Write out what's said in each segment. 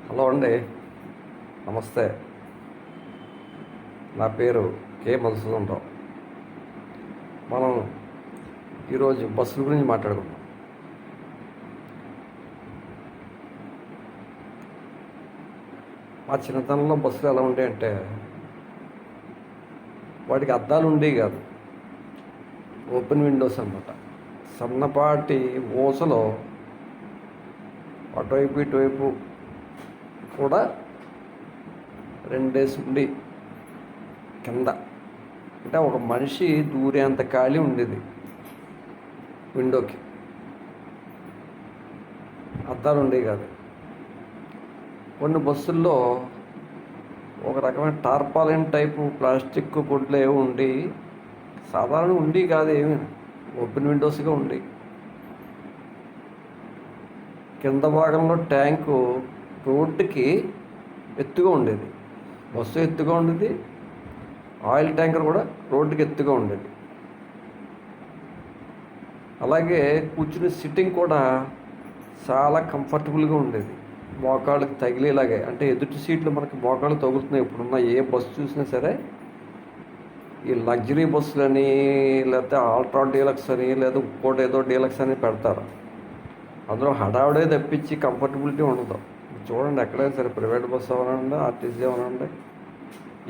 Hello అండి, నమస్తే. నా పేరు మధుసూదనరావు. మనం ఈరోజు బస్సుల గురించి మాట్లాడుకుందాం. మా చిన్నతనంలో బస్సులు ఎలా ఉంటాయంటే వాటికి అద్దాలు ఉండేవి కాదు, ఓపెన్ విండోస్ అన్నమాట. సన్నపాటి ఊసలో అటువైపు ఇటువైపు కూడా రెండేసి ఉండి కింద అంటే ఒక మనిషి దూరేంత ఖాళీ ఉండేది విండోకి. అద్దాలు ఉండేవి కాదు. కొన్ని బస్సుల్లో ఒక రకమైన టార్పాలిన్ టైపు ప్లాస్టిక్ గుడ్లు ఏవి ఉండి, సాధారణ ఉండి కాదు, ఏమి ఓపెన్ విండోస్గా ఉండి, కింద భాగంలో ట్యాంకు రోడ్డుకి ఎత్తుగా ఉండేది. బస్సు ఎత్తుగా ఉండేది, ఆయిల్ ట్యాంకర్ కూడా రోడ్డుకి ఎత్తుగా ఉండేది. అలాగే కూర్చునే సిట్టింగ్ కూడా చాలా కంఫర్టబుల్గా ఉండేది, మోకాళ్ళకి తగిలేలాగే. అంటే ఎదుటి సీట్లు మనకి మోకాళ్ళు తగులుతున్నాయి. ఇప్పుడున్న ఏ బస్సు చూసినా సరే, ఈ లగ్జరీ బస్సులని, లేకపోతే ఆల్ట్రా డీలక్స్ అని, లేదా ఇంకోటి ఏదో డీలక్స్ అని పెడతారు. అందులో హడావుడే తప్పించి కంఫర్టబిలిటీ ఉండదు. చూడండి, ఎక్కడైనా సరే, ప్రైవేట్ బస్సు అవనండి, ఆర్టీసీ అవనండి,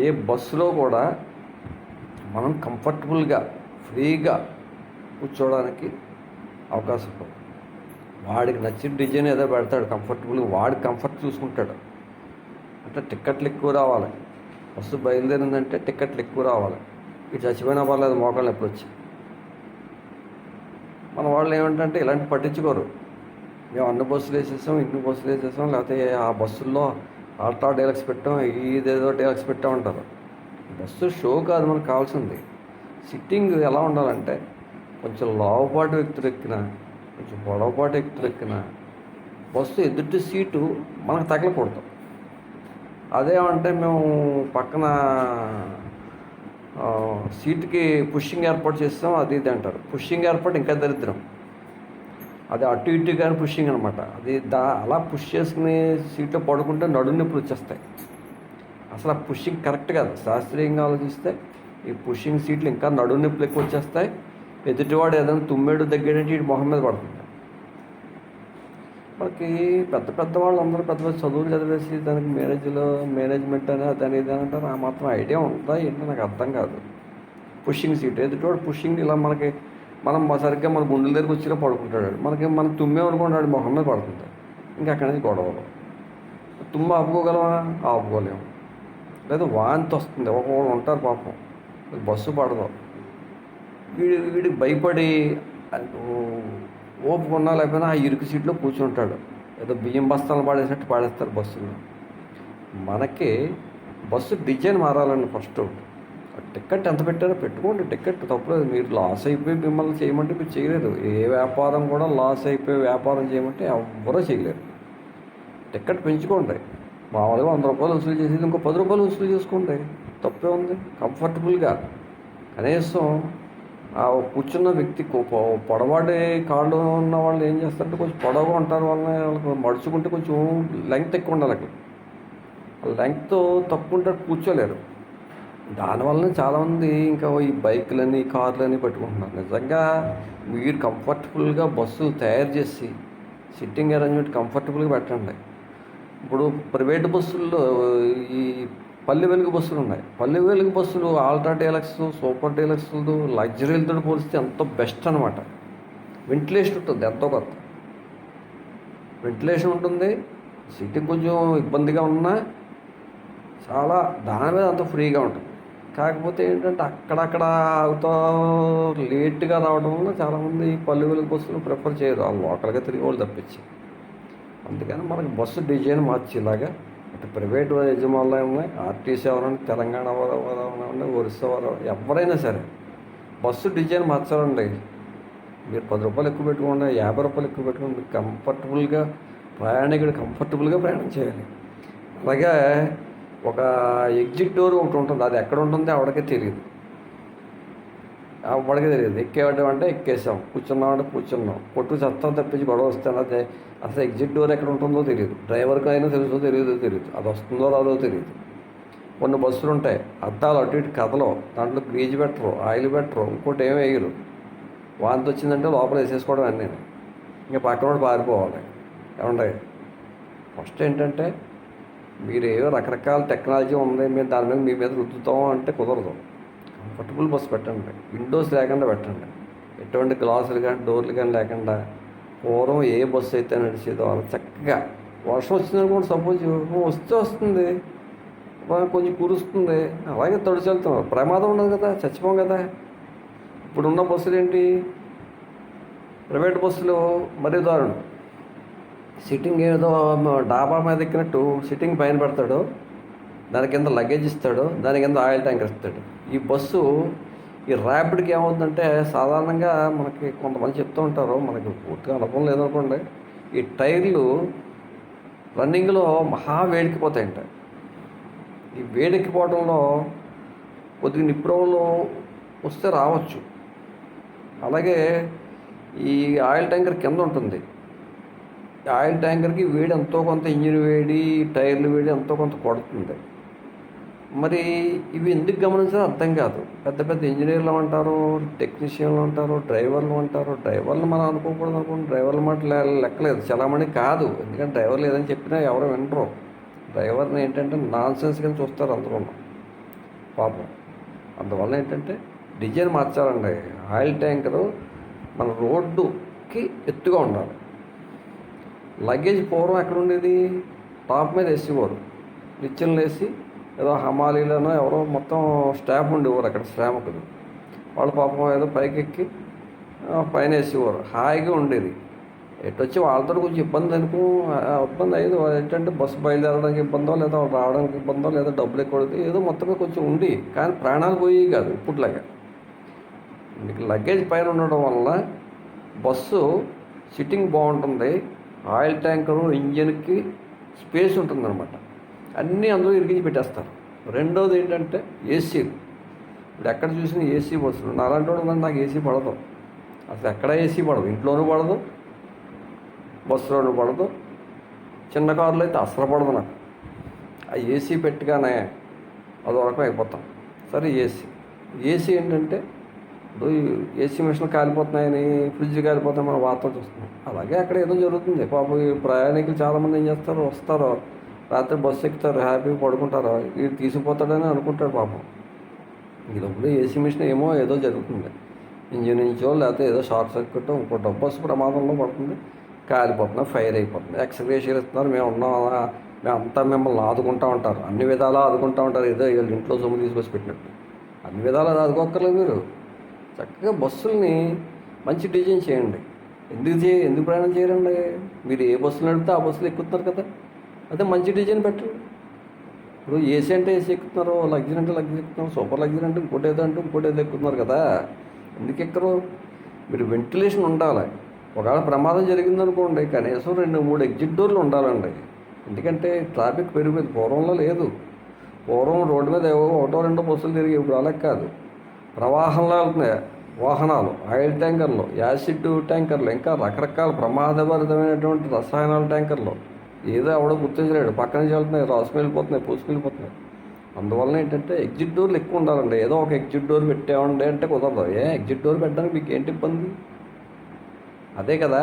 ఏ బస్సులో కూడా మనం కంఫర్టబుల్గా ఫ్రీగా కూర్చోవడానికి అవకాశం ఉంటుంది. వాడికి నచ్చిన డిజైన్ ఏదో పెడతాడు, కంఫర్టబుల్గా వాడి కంఫర్ట్ చూసుకుంటాడు. అంటే టిక్కెట్లు ఎక్కువ రావాలి, బస్సు బయలుదేరిందంటే టిక్కెట్లు ఎక్కువ రావాలి. ఇటు చచ్చిపోయినా పర్లేదు, మోకాళ్ళు ఎప్పుడు వచ్చి. మన వాళ్ళు ఏమిటంటే ఇలాంటి పట్టించుకోరు. మేము అన్ని బస్సులు వేసేసాం, ఇన్ని బస్సులు వేసేసాం, లేకపోతే ఆ బస్సుల్లో ఆల్ట్రా డీలక్స్ పెట్టాం, ఇదేదో డీలక్స్ పెట్టాం అంటారు. బస్సు షో కాదు మనకు కావాల్సింది. సిట్టింగ్ ఎలా ఉండాలంటే, కొంచెం లావుపాటు వ్యక్తులు ఎక్కిన, కొంచెం పొడవుపాటు వ్యక్తులు ఎక్కిన బస్సు ఎదుటి సీటు మనకు తగలకూడదు. అదేమంటే మేము పక్కన సీటుకి పుషింగ్ ఏర్పాటు చేస్తాం, అది ఇది అంటారు. పుషింగ్ ఏర్పాటు ఇంకా దరిద్రం. అది అటు ఇటు కానీ పుషింగ్ అనమాట. అది అలా పుష్ చేసుకుని సీట్లో పడుకుంటే నడుము నొప్పులు వచ్చేస్తాయి. అసలు ఆ పుషింగ్ కరెక్ట్ కాదు. శాస్త్రీయంగా ఆలోచిస్తే ఈ పుషింగ్ సీట్లు ఇంకా నడుము నొప్పులు ఎక్కువ వచ్చేస్తాయి. ఎదుటివాడు ఏదైనా తుమ్మేడు దగ్గరంటే ఇటు మొహం మీద పడుతుంది. మనకి పెద్ద వాళ్ళు అందరూ పెద్ద పెద్ద చదువులు చదివేసి దానికి మేనేజ్మెంట్ అని అదని ఇది అని అంటారు. ఆ మాత్రం ఐడియా ఉందా ఏంటో నాకు అర్థం కాదు. పుషింగ్ సీట్, ఎదుటివాడు పుషింగ్ ఇలా మనం సరిగ్గా మన గుండెల దగ్గరికి వచ్చినా పడుకుంటాడు. మనం తుమ్మేమనుకున్నాడు, మొహం మీద పడుతుంది. ఇంకా అక్కడి నుంచి గొడవలు. తుమ్మ ఆపుకోగలమా? ఆపుకోలేము. లేదా వాంతి వస్తుంది. ఒకళ్ళు ఉంటారు పాపం, బస్సు పడదు. వీడికి భయపడి ఓపుకున్నా లేకపోయినా ఆ ఇరుకు సీట్లో కూర్చుంటాడు. ఏదో బియ్యం బస్తాలు పాడేసినట్టు పాడేస్తారు బస్సులో. మనకి బస్సు డిజైన్ మారాలండి. ఫస్ట్ టికెట్ ఎంత పెట్టారో పెట్టుకోండి. టికెట్ తప్పలేదు. మీరు లాస్ అయిపోయి మిమ్మల్ని చేయమంటే మీరు చేయలేరు. ఏ వ్యాపారం కూడా లాస్ అయిపోయి వ్యాపారం చేయమంటే ఎవ్వరూ చేయలేరు. టికెట్ పెంచుకోండి. మామూలుగా 100 రూపాయలు వసూలు చేసేది ఇంకో 10 రూపాయలు వసూలు చేసుకోండి. తప్పే ఉంది. కంఫర్టబుల్గా కనీసం ఆ కూర్చున్న వ్యక్తి పొడవాడి కాళ్ళు ఉన్న వాళ్ళు ఏం చేస్తారంటే కొంచెం పొడవుగా ఉంటారు. వాళ్ళకి మడుచుకుంటే కొంచెం లెంగ్త్ ఎక్కువ ఉండాలి. అక్కడ లెంగ్త్ తక్కువ ఉంటే కూర్చోలేరు. దానివల్ల చాలామంది ఇంకా ఈ బైకులని కార్లని పెట్టుకుంటున్నారు. నిజంగా మీరు కంఫర్టబుల్గా బస్సులు తయారు చేసి సిట్టింగ్ అరేంజ్మెంట్ కంఫర్టబుల్గా పెట్టండి. ఇప్పుడు ప్రైవేట్ బస్సుల్లో ఈ పల్లె వెలుగు బస్సులు ఉన్నాయి. పల్లె వెలుగు బస్సులు ఆల్ట్రా డీలక్స్, సూపర్ డీలక్స్, లగ్జరీలతో పోలిస్తే ఎంతో బెస్ట్ అనమాట. వెంటిలేషన్ ఉంటుంది, ఎంతో కొత్త వెంటిలేషన్ ఉంటుంది. సీటింగ్ కొంచెం ఇబ్బందిగా ఉన్నా చాలా దాని మీద అంత ఫ్రీగా ఉంటుంది. కాకపోతే ఏంటంటే అక్కడక్కడ ఆగుతూ లేట్గా రావడం వల్ల చాలామంది పల్లె వెలుగు బస్సులు ప్రిఫర్ చేయరు, ఆ లోకల్గా తిరిగి వాళ్ళు తప్పించి. అందుకని మనకి బస్సు డిజైన్ మార్చేలాగా అటు ప్రైవేట్ యజమానులు ఉన్నాయి, ఆర్టీసీ ఎవరైనా, తెలంగాణ ఎవరైనా, ఒరిస్సా వారు ఎవరైనా సరే బస్సు డిజైన్ మార్చాలండి. మీరు 10 రూపాయలు ఎక్కువ పెట్టుకోండి, 50 రూపాయలు ఎక్కువ పెట్టుకోండి. కంఫర్టబుల్గా ప్రయాణికుడు కంఫర్టబుల్గా ప్రయాణం చేయాలి. అలాగే ఒక ఎగ్జిట్ డోర్ ఒకటి ఉంటుంది. అది ఎక్కడ ఉంటుంది ఆవిడకే తెలియదు. ఎక్కేవాడు అంటే ఎక్కేసాం, కూర్చున్నాం అంటే కూర్చున్నాం. కొట్టు చెత్త తప్పించి గొడవ వస్తే అదే అసలు ఎగ్జిట్ డోర్ ఎక్కడ ఉంటుందో తెలియదు, డ్రైవర్కి అయినా తెలుసో తెలియదో తెలియదు, అది వస్తుందో రాదో తెలియదు. కొన్ని బస్సులు ఉంటాయి అద్దాలు అటు ఇటు కథలో, దాంట్లో గ్రీజ్ పెట్టరు, ఆయిల్ పెట్టరు, ఇంకోటి ఏమి వేయరు. వాంతి వచ్చిందంటే లోపల వేసేసుకోవడం అన్నీ, ఇంకా పక్కన పారిపోవాలి. ఏమండి, ఫస్ట్ ఏంటంటే మీరు ఏవో రకరకాల టెక్నాలజీ ఉంది మీరు దాని మీద మీ మీద రుద్దుతాం అంటే కుదరదు. కంఫర్టబుల్ బస్సు పెట్టండి, విండోస్ లేకుండా పెట్టండి, ఎటువంటి గ్లాసులు కానీ డోర్లు కానీ లేకుండా. పూర్వం ఏ బస్సు అయితే నడిచేదో అలా చక్కగా. వర్షం వచ్చిందనుకోండి, సపోజ్ వస్తే వస్తుంది, కొంచెం కురుస్తుంది, అలాగే తడిచి వెళ్తున్నారు, ప్రమాదం ఉండదు కదా, చచ్చిపోం కదా. ఇప్పుడున్న బస్సులు ఏంటి, ప్రైవేట్ బస్సులు మరీ దారుణం. సిట్టింగ్ ఏదో డాబా మీద ఎక్కినట్టు సిట్టింగ్ పైన పెడతాడు, దాని కింద లగేజ్ ఇస్తాడు, దాని కింద ఆయిల్ ట్యాంకర్ ఇస్తాడు. ఈ బస్సు ఈ ర్యాపిడ్కి ఏమవుతుందంటే, సాధారణంగా మనకి కొంతమంది చెప్తూ ఉంటారు, మనకి పూర్తిగా అనుభవం లేదనుకోండి, ఈ టైర్లు రన్నింగ్లో మహా వేడెక్కిపోతాయంట. ఈ వేడెక్కిపోవడంలో కొద్దిగా నిప్పురవ్వలు వస్తే రావచ్చు. అలాగే ఈ ఆయిల్ ట్యాంకర్ కింద ఉంటుంది, ఆయిల్ ట్యాంకర్కి వేడి ఎంతో కొంత, ఇంజిన్ వేడి, టైర్లు వేడి ఎంతో కొంత కొడుతుంది. మరి ఇవి ఎందుకు గమనించాలో అర్థం కాదు. పెద్ద పెద్ద ఇంజనీర్లు అంటారు, టెక్నీషియన్లు అంటారు, డ్రైవర్లు అంటారు. డ్రైవర్లు మనం అనుకోకూడదు అనుకోండి, డ్రైవర్ల మాట లెక్కలేదు, చాలామంది కాదు. ఎందుకంటే డ్రైవర్లు ఏదని చెప్పినా ఎవరు వినరు. డ్రైవర్ని ఏంటంటే నాన్ సెన్స్ కింద చూస్తారు అందరూ పాపం. అందువల్ల ఏంటంటే డిజైన్ మార్చాలండి. ఆయిల్ ట్యాంకరు మన రోడ్డుకి ఎత్తుగా ఉండాలి. లగేజ్ పూర్వం ఎక్కడ ఉండేది, టాప్ మీద వేసేవారు, నిచ్చెనలు వేసి, ఏదో హమాలీలోనో ఎవరో మొత్తం స్టాఫ్ ఉండేవారు అక్కడ, శ్రామికులు. వాళ్ళు పాపం ఏదో పైకి ఎక్కి పైన వేసేవారు, హాయిగా ఉండేది. ఎటు వచ్చి వాళ్ళతో కొంచెం ఇబ్బంది ఇబ్బంది అయ్యేది. ఏంటంటే బస్సు బయలుదేరడానికి ఇబ్బందో, లేదా రావడానికి ఇబ్బందో, లేదా డబ్బులు ఎక్కువ ఏదో మొత్తమే కొంచెం ఉండి, కానీ ప్రాణాలు పోయి కాదు ఇప్పట్లాగా. మీకు లగేజ్ పైన ఉండడం వల్ల బస్సు సిట్టింగ్ బాగుంటుంది, ఆయిల్ ట్యాంకరు ఇంజిన్కి స్పేస్ ఉంటుందన్నమాట. అన్నీ అందులో ఇరిగించి పెట్టేస్తారు. రెండోది ఏంటంటే ఏసీలు. ఇప్పుడు ఎక్కడ చూసినా ఏసీ బస్సులు. అలాంటి వాడు నాకు ఏసీ పడదు, అసలు ఎక్కడ ఏసీ పడదు, ఇంట్లోనూ పడదు, బస్సులోనూ పడదు, చిన్న కారులో అయితే అసలు పడదు నాకు. ఆ ఏసీ పెట్టగానే అదో రకం అయిపోతాం. సరే ఏసీ ఏంటంటే, ఇప్పుడు ఏసీ మిషన్లు కాలిపోతున్నాయని, ఫ్రిడ్జ్ కాలిపోతాయి మనం వార్తలు చూస్తున్నాం. అలాగే అక్కడ ఏదో జరుగుతుంది. పాపం ఈ ప్రయాణికులు చాలామంది ఏం చేస్తారు, వస్తారో రాత్రి బస్సు ఎక్కుతారు, హ్యాపీగా పడుకుంటారు, ఇది తీసుకుపోతాడని అనుకుంటాడు పాపం. ఇదప్పుడు ఏసీ మిషన్ ఏదో జరుగుతుంది, ఇంజిన్ నుంచో లేకపోతే ఏదో షార్ట్ సర్క్యూట్, ఇంకో బస్సు ప్రమాదంలో పడుతుంది, కాలిపోతున్నా, ఫైర్ అయిపోతుంది. ఎక్స్గ్రేషియర్ ఇస్తున్నారు, మేము ఉన్నామా, మేము అంతా మిమ్మల్ని ఆదుకుంటూ ఉంటారు, అన్ని విధాలా ఆదుకుంటూ ఉంటారు. ఏదో వీళ్ళు ఇంట్లో సొమ్ము తీసుకొచ్చి పెట్టినట్టు అన్ని విధాలు ఆదుకోక్కర్లేదు. మీరు చక్కగా బస్సుల్ని మంచి డిజైన్ చేయండి. ఎందుకు ప్రయాణం చేయరండి? మీరు ఏ బస్సులు నడిపితే ఆ బస్సులు ఎక్కుతున్నారు కదా, అదే మంచి డిజైన్ పెట్టండి. ఇప్పుడు ఏసీ అంటే ఏసీ ఎక్కుతున్నారు, లగ్జరీ అంటే లగ్జరీ ఎక్కుతున్నారు, సూపర్ లగ్జరీ అంటే ఇంకోటి ఏదో ఎక్కుతున్నారు కదా. ఎందుకు ఎక్కరు? మీరు వెంటిలేషన్ ఉండాలి. ఒకవేళ ప్రమాదం జరిగిందనుకోండి, కనీసం 2-3 ఎగ్జిట్ డోర్లు ఉండాలండి. ఎందుకంటే ట్రాఫిక్ పెరిగిపోయింది, పూర్వంలో లేదు. పూర్వం రోడ్డు మీద 1-2 బస్సులు తిరిగి, ఇప్పుడు అలా కాదు, ప్రవాహంలో వెళ్తున్నాయి వాహనాలు, ఆయిల్ ట్యాంకర్లు, యాసిడ్ ట్యాంకర్లు, ఇంకా రకరకాల ప్రమాదభరితమైనటువంటి రసాయనాల ట్యాంకర్లు. ఏదో ఎవడో గుర్తించలేడు, పక్కన నుంచి వెళ్తున్నాయి, రాసుకెళ్ళిపోతున్నాయి, పూసుకెళ్ళిపోతున్నాయి. అందువల్ల ఏంటంటే ఎగ్జిట్ డోర్లు ఎక్కువ ఉండాలండి. ఏదో ఒక ఎగ్జిట్ డోర్ పెట్టామండి అంటే కుదరదు. ఎగ్జిట్ డోర్ పెట్టడానికి మీకు ఏంటి ఇబ్బంది? అదే కదా,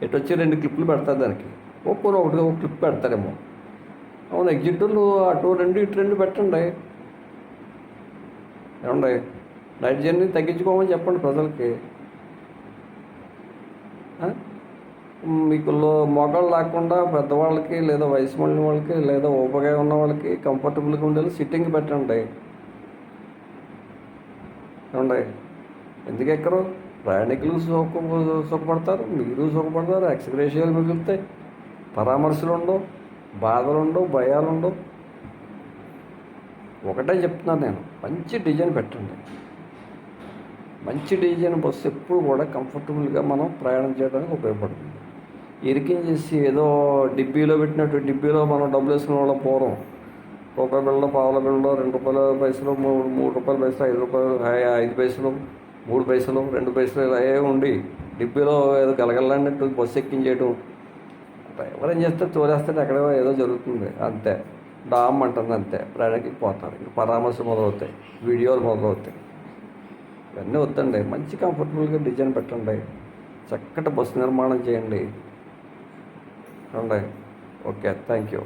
ఎటు వచ్చి 2 క్లిప్లు పెడతారు దానికి, ఒక్కరు ఒక క్లిప్ పెడతారేమో. అవును, ఎగ్జిట్ డోర్లు అటు 2 ఇటు 2 పెట్టండి. ఏమండి, నైట్ జర్నీ తగ్గించుకోమని చెప్పండి ప్రజలకి. మీకు మోకాళ్ళు లేకుండా పెద్దవాళ్ళకి, లేదా వయసు మళ్ళిన వాళ్ళకి, లేదా ఊపగా ఉన్న వాళ్ళకి కంఫర్టబుల్గా ఉండేది సిట్టింగ్ పెట్టండి. ఏమండి, ఎందుకు ఎక్కరు? ప్రయాణికులు సుఖపడతారు, మీరు సుఖపడతారు, ఎక్స్గ్రేషియాలు మిగులుతాయి, పరామర్శలు ఉండవు, బాధలు ఉండవు, భయాలు ఉండవు. ఒకటే చెప్తున్నాను నేను, మంచి డిజైన్ పెట్టండి. మంచి డిజైన్ బస్సు ఎప్పుడు కూడా కంఫర్టబుల్గా మనం ప్రయాణం చేయడానికి ఉపయోగపడుతుంది. ఇరికించేసి ఏదో డిబ్బీలో పెట్టినట్టు, డిబ్బీలో మనం డబ్బులు వేసుకునే వాళ్ళ పూర్వం రూపాయి బిళ్ళలో, పావుల బిళ్ళలో, 2 రూపాయల పైసలు, 3 రూపాయల పైసలు, 5 రూపాయలు, 5 పైసలు, 3 పైసలు, 2 పైసలు ఇలా ఉండి డిబ్బీలో ఏదో గలగలన్నట్టు బస్సు ఎక్కించేయడం. డ్రైవర్ ఏం చేస్తే తోలేస్తాడు, ఎక్కడ ఏదో జరుగుతుంది అంతే, డామ్ అంటుంది అంతే, ప్రయాణికి పోతారు. ఇంక పరామర్శలు మొదలవుతాయి, వీడియోలు మొదలవుతాయి. ఇవన్నీ వద్దండి. మంచి కంఫర్టబుల్గా డిజైన్ పెట్టండి, చక్కటి బస్సు నిర్మాణం చేయండి. Okay, thank you.